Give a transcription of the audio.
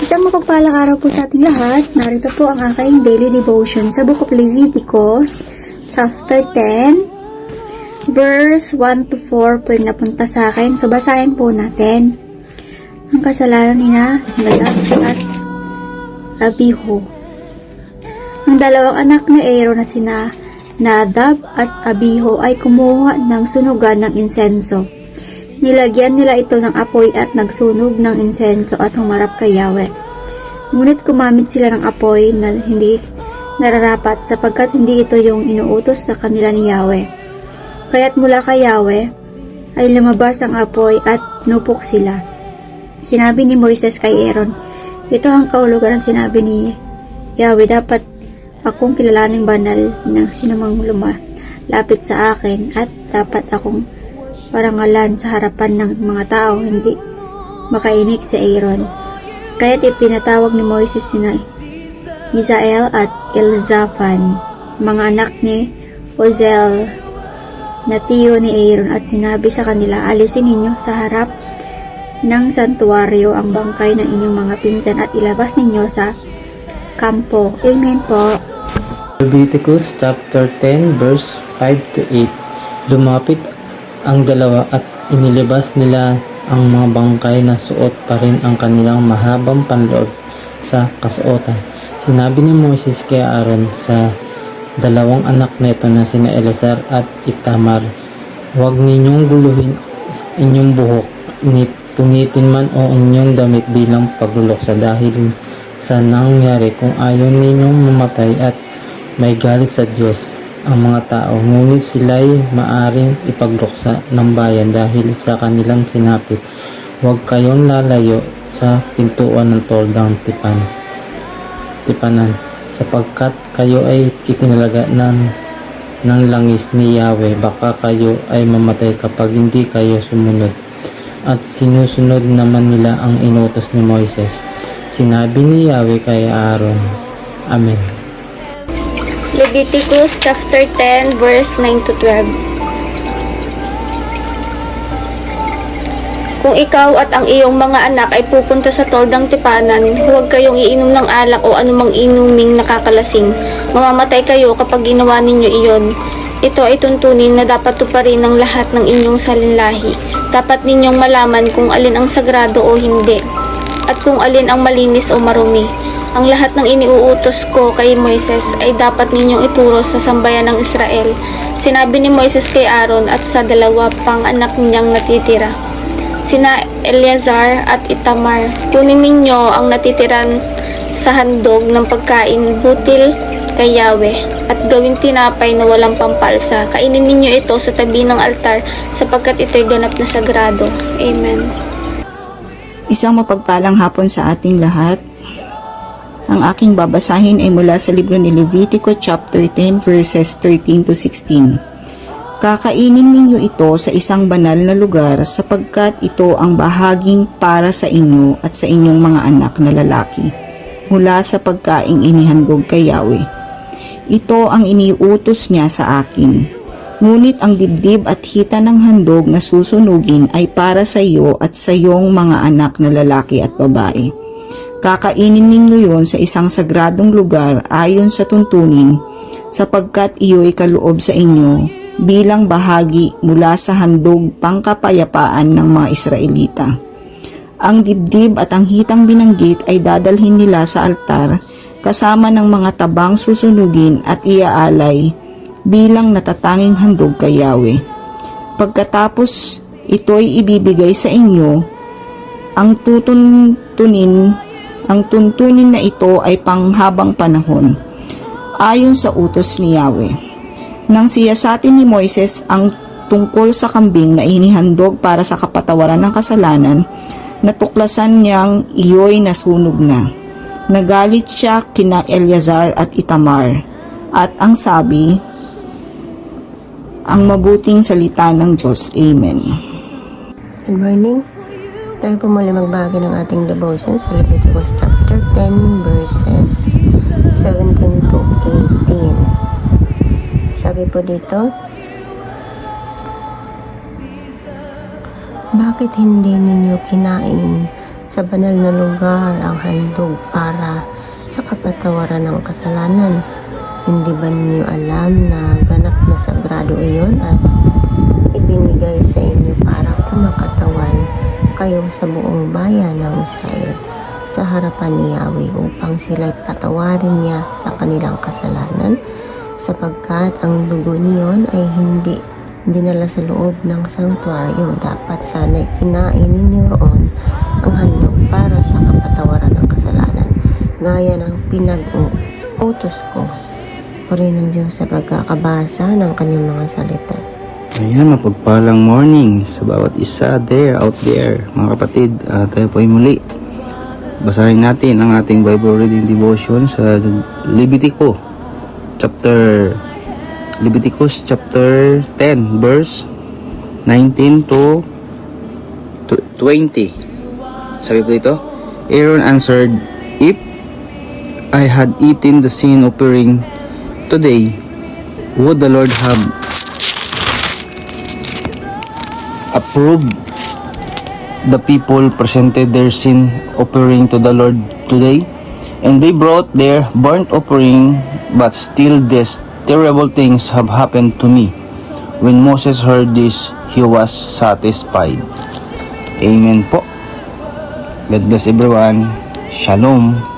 Isang mapagpalang araw po sa ating lahat. Narito po ang aking daily devotion sa Book of Leviticus, chapter 10, verse 1 to 4 po yung napunta sa akin. So, basahin po natin ang kasalanan ni Nadab at Abihu. Ang dalawang anak ni Aaron na sina Nadab at Abihu ay kumuha ng sunugan ng insenso. Nilagyan nila ito ng apoy at nagsunog ng insenso at humarap kay Yahweh. Ngunit gumamit sila ng apoy na hindi nararapat sapagkat hindi ito yung inuutos sa kanila ni Yahweh. Kaya't mula kay Yahweh ay lumabas ang apoy at nupok sila. Sinabi ni Moises kay Aaron, ito ang kahulugan ng sinabi ni Yahweh, dapat akong kilalaning banal ng sinumang lumalapit sa akin at dapat akong parangalan sa harapan ng mga tao, hindi makainik si Aaron. Kaya't ipinatawag ni Moises sina Misael at Elzaphan, mga anak ni Ozel na tiyo ni Aaron, at sinabi sa kanila, alisin ninyo sa harap ng santuaryo ang bangkay ng inyong mga pinsan at ilabas ninyo sa kampo. Amen po. Leviticus chapter 10 verse 5 to 8. Lumapit ang dalawa at inilabas nila ang mga bangkay na suot pa rin ang kanilang mahabang panloob sa kasuotan. Sinabi ni Moses kay Aaron sa dalawang anak nito na sina Eleazar at Itamar, huwag ninyong guluhin inyong buhok, ni punitin man o inyong damit bilang pagluluksa dahil sa nangyari kung ayaw ninyong mamatay at may galit sa Diyos ang mga tao, ngunit sila'y maaring ipagluksa ng bayan dahil sa kanilang sinapit. Huwag kayong lalayo sa pintuan ng toldang tipanan, sapagkat kayo ay itinalaga ng langis ni Yahweh. Baka kayo ay mamatay kapag hindi kayo sumunod. At sinusunod naman nila ang inutos ni Moises. Sinabi ni Yahweh kay Aaron. Amen. Leviticus chapter 10 verse 9 to 12. Kung ikaw at ang iyong mga anak ay pupunta sa toldang tipanan, huwag kayong iinom ng alak o anumang inuming nakakalasing. Mamamatay kayo kapag ginawa ninyo iyon. Ito ay tuntunin na dapat tuparin ng lahat ng inyong salinlahi. Dapat ninyong malaman kung alin ang sagrado o hindi, at kung alin ang malinis o marumi. Ang lahat ng iniuutos ko kay Moises ay dapat ninyong ituro sa sambayan ng Israel. Sinabi ni Moises kay Aaron at sa dalawa pang anak niyang natitira, sina Eleazar at Itamar, kunin ninyo ang natitiran sa handog ng pagkain butil kay Yahweh at gawing tinapay na walang pampalsa. Kainin ninyo ito sa tabi ng altar sapagkat ito'y ganap na sagrado. Amen. Isang mapagpalang hapon sa ating lahat. Ang aking babasahin ay mula sa libro ni Leviticus chapter 10 verses 13 to 16. Kakainin ninyo ito sa isang banal na lugar sapagkat ito ang bahaging para sa inyo at sa inyong mga anak na lalaki mula sa pagkaing inihandog kay Yahweh. Ito ang iniutos niya sa akin. Ngunit ang dibdib at hita ng handog na susunugin ay para sa iyo at sa iyong mga anak na lalaki at babae. Kakainin ninyo yon sa isang sagradong lugar ayon sa tuntunin, sapagkat iyo'y kaloob sa inyo bilang bahagi mula sa handog pangkapayapaan ng mga Israelita. Ang dibdib at ang hitang binanggit ay dadalhin nila sa altar kasama ng mga tabang susunugin at iaalay bilang natatanging handog kay Yahweh. Pagkatapos ito'y ibibigay sa inyo, ang tuntunin na ito ay panghabang panahon, ayon sa utos ni Yahweh. Nang siyasatin ni Moises ang tungkol sa kambing na inihandog para sa kapatawaran ng kasalanan, natuklasan niyang iyo'y nasunog na. Nagalit siya kina Eleazar at Itamar, at ang sabi, ang mabuting salita ng Diyos. Amen. Good morning. Tayo po muli magbahagi ng ating devotion sa Leviticus chapter 10 verses 17 to 18. Sabi po dito, bakit hindi ninyo kinain Sa banal na lugar ang handog para sa kapatawaran ng kasalanan. Hindi ba ninyo alam na ganap na sagrado iyon at ibinigay sa inyo para kumakatawan kayo sa buong bayan ng Israel sa harapan ni Yahweh upang sila'y patawarin niya sa kanilang kasalanan, sapagkat ang dugo niyon ay hindi dinala sa loob ng sanktuaryo. Dapat sana'y kinain ninyo roon ang handog para sa kapatawaran ng kasalanan, gaya ng pinag-utos ko. Purihin ng Diyos sa pagkakabasa ng kanyang mga salita. Ayan, mapagpalang morning sa bawat isa out there. Mga kapatid, tayo po ay muli. Basahin natin ang ating Bible reading devotion sa Leviticus chapter 10 verse 19 to 20. Sabi po dito, Aaron answered, "If I had eaten the sin offering today, would the Lord have approved the people presented their sin offering to the Lord today? And they brought their burnt offering, but still these terrible things have happened to me." When Moses heard this, he was satisfied. Amen po. God bless everyone. Shalom.